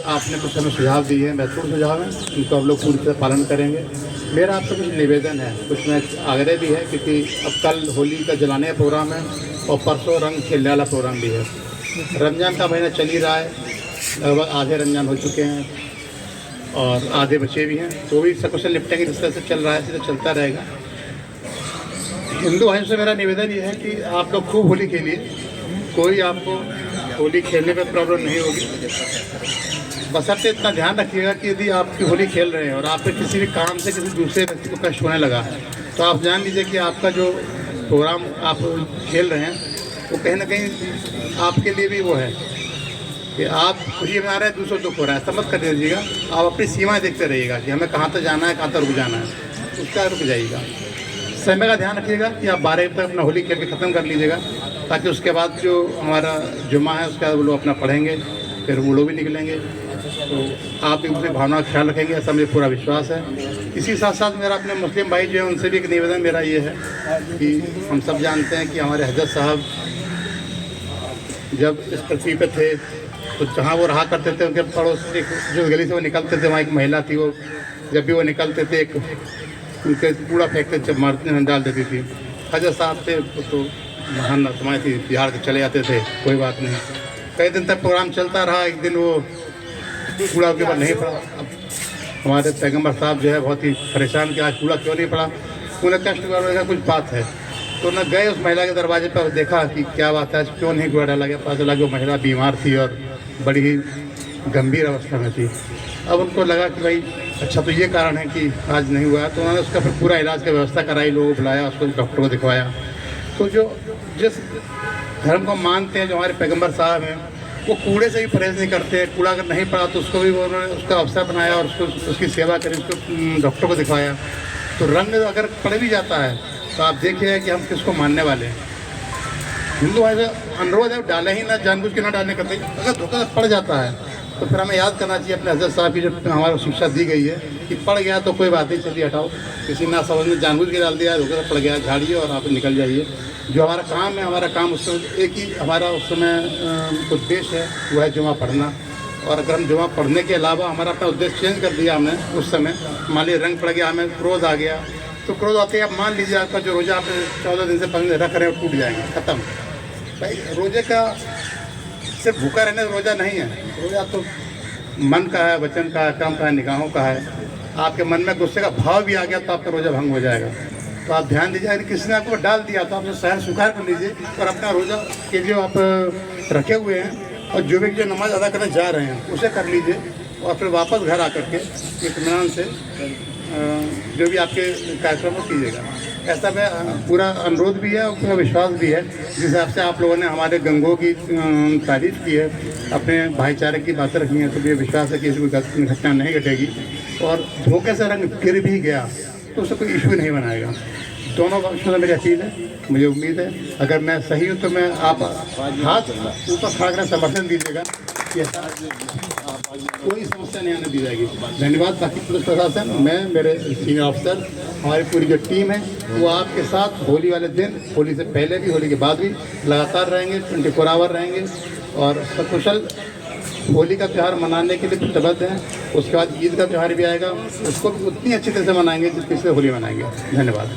आपने कुछ हमें सुझाव दिए हैं, महत्वपूर्ण सुझाव हैं, उनको हम लोग पूरी तरह पालन करेंगे। मेरा आपसे कुछ निवेदन है, कुछ मैं आग्रह भी है, क्योंकि अब कल होली का जलाने का प्रोग्राम है और परसों रंग खेलने वाला प्रोग्राम भी है। रमज़ान का महीना चल ही रहा है, लगभग आधे रमज़ान हो चुके हैं और आधे बचे भी हैं, तो भी सकुशल निपटेंगे। जिस तरह से चल रहा है इसी तरह चलता रहेगा। हिंदू भाइयों से मेरा निवेदन ये है कि आप लोग खूब होली खेलिए, कोई आपको होली खेलने में प्रॉब्लम नहीं होगी। बशर्ते इतना ध्यान रखिएगा कि यदि आपकी होली खेल रहे हैं और आप किसी भी काम से किसी दूसरे व्यक्ति को कष्ट होने लगा, तो आप जान लीजिए कि आपका जो प्रोग्राम आप खेल रहे हैं वो कहीं ना कहीं आपके लिए भी वो है कि आप खुशी मना रहे हैं, दूसरों दुख हो रहा है। ऐसा मत कर दीजिएगा। आप अपनी सीमाएँ देखते रहिएगा कि हमें कहाँ तक जाना है, कहाँ तक रुक जाना है, उसका रुक जाइएगा। समय का ध्यान रखिएगा कि आप 12 बजे तक अपना होली खेल के ख़त्म कर लीजिएगा, ताकि उसके बाद जो हमारा जुम्मा है उसके बाद वो लोग अपना पढ़ेंगे, फिर वो लोग भी निकलेंगे। तो आप एक दूसरे भावना का ख्याल रखेंगे, ऐसा मुझे पूरा विश्वास है। इसी साथ साथ मेरा अपने मुस्लिम भाई जो हैं उनसे भी एक निवेदन मेरा ये है कि हम सब जानते हैं कि हमारे हज़रत साहब जब इस पृथ्वी पे थे तो जहाँ वो रहा करते थे उनके पड़ोस जो गली से वो निकलते थे, वहाँ एक महिला थी, वो जब भी वो निकलते थे एक उनके कूड़ा फेंकते जब मारते डाल देती थी। हज़रत साहब थे तो महान समाज थी, बिहार के चले जाते थे, कोई बात नहीं। कई दिन तक प्रोग्राम चलता रहा, एक दिन वो कूड़ा के ऊपर नहीं पड़ा। अब हमारे पैगम्बर साहब जो है बहुत ही परेशान कि आज कूड़ा क्यों नहीं पड़ा, उन्हें कष्ट करने का कुछ बात है। तो उन्हें गए उस महिला के दरवाजे पर, देखा कि क्या बात है, क्यों नहीं कूड़ा डाला गया। पता चला कि वो महिला बीमार थी और बड़ी ही गंभीर अवस्था में थी। अब उनको लगा कि भाई अच्छा तो ये कारण है कि आज नहीं हुआ, तो उन्होंने उसका फिर पूरा इलाज की व्यवस्था कराई, लोगों को बुलाया, उसको डॉक्टर को दिखवाया। तो जो जिस धर्म को मानते हैं, जो हमारे पैगम्बर साहब हैं, वो कूड़े से भी परहेज़ नहीं करते। कूड़ा अगर नहीं पड़ा तो उसको भी उन्होंने उसका अवसर बनाया और उसको उसकी सेवा करी, उसको डॉक्टर को दिखवाया। तो रंग अगर पड़ भी जाता है तो आप देखिए कि हम किसको मानने वाले हैं। हिंदू भाई से अनुरोध है, डाले ही ना, जानबूझ के ना डालने का। अगर धोखा पड़ जाता है तो फिर हमें याद करना चाहिए अपने हज़रत साहब की जो हमारी शिक्षा दी गई है कि पड़ गया तो कोई बात नहीं, चलिए हटाओ। किसी ना समझ में जानबूझ के डाल दिया, धोखा पड़ गया, झाड़िए और आप निकल जाइए। जो हमारा काम है, हमारा काम उस समय एक ही हमारा उस समय उद्देश्य है, वो है जुमा पढ़ना। और अगर हम जुमा पढ़ने के अलावा हमारा अपना उद्देश्य चेंज कर दिया हमने उस समय, मान लीजिए रंग पड़ गया, हमें क्रोध आ गया, तो क्रोध आते ही आप मान लीजिए आपका जो रोज़ा आप 14 दिन से 15 दिन रख रहे हो टूट जाएंगे, ख़त्म। भाई रोजे का सिर्फ भूखा रहने रोज़ा नहीं है, रोज़ा तो मन का है, वचन का है, काम का है, निगाहों का है। आपके मन में गुस्से का भाव भी आ गया तो आपका रोज़ा भंग हो जाएगा। तो आप ध्यान दीजिए, अगर किसी ने आपको डाल दिया तो आप सहर स्वीकार कर लीजिए और अपना रोज़ा के जो आप रखे हुए हैं और जो भी जो नमाज अदा करने जा रहे हैं उसे कर लीजिए और फिर वापस घर आकर के इत्मीनान से जो भी आपके कार्यक्रम को कीजिएगा। ऐसा मैं पूरा अनुरोध भी है और पूरा विश्वास भी है। जिस हिसाब से आप लोगों ने हमारे गंगों की तारीफ़ की है, अपने भाईचारे की बातें रखी हैं, तो मुझे विश्वास है कि इसमें घटना नहीं घटेगी। और धोखे से रंग गिर भी गया तो उससे कोई इशू नहीं बनाएगा। दोनों पक्षों से मेरी अपील है, मुझे उम्मीद है अगर मैं सही हूँ तो मैं आप हाथ ऊपर खड़ा कर समर्थन दीजिएगा कि कोई समस्या नहीं आने दी जाएगी। धन्यवाद। बाकी पुलिस प्रशासन, मैं, मेरे सीनियर ऑफिसर, हमारी पूरी जो टीम है वो आपके साथ होली वाले दिन, होली से पहले भी, होली के बाद भी लगातार रहेंगे, 24 आवर रहेंगे और सकुशल होली का त्यौहार मनाने के लिए प्रतिबद्ध हैं। उसके बाद ईद का त्यौहार भी आएगा, उसको भी उतनी अच्छी तरह से मनाएंगे जिस तरह से होली मनाएंगे। धन्यवाद।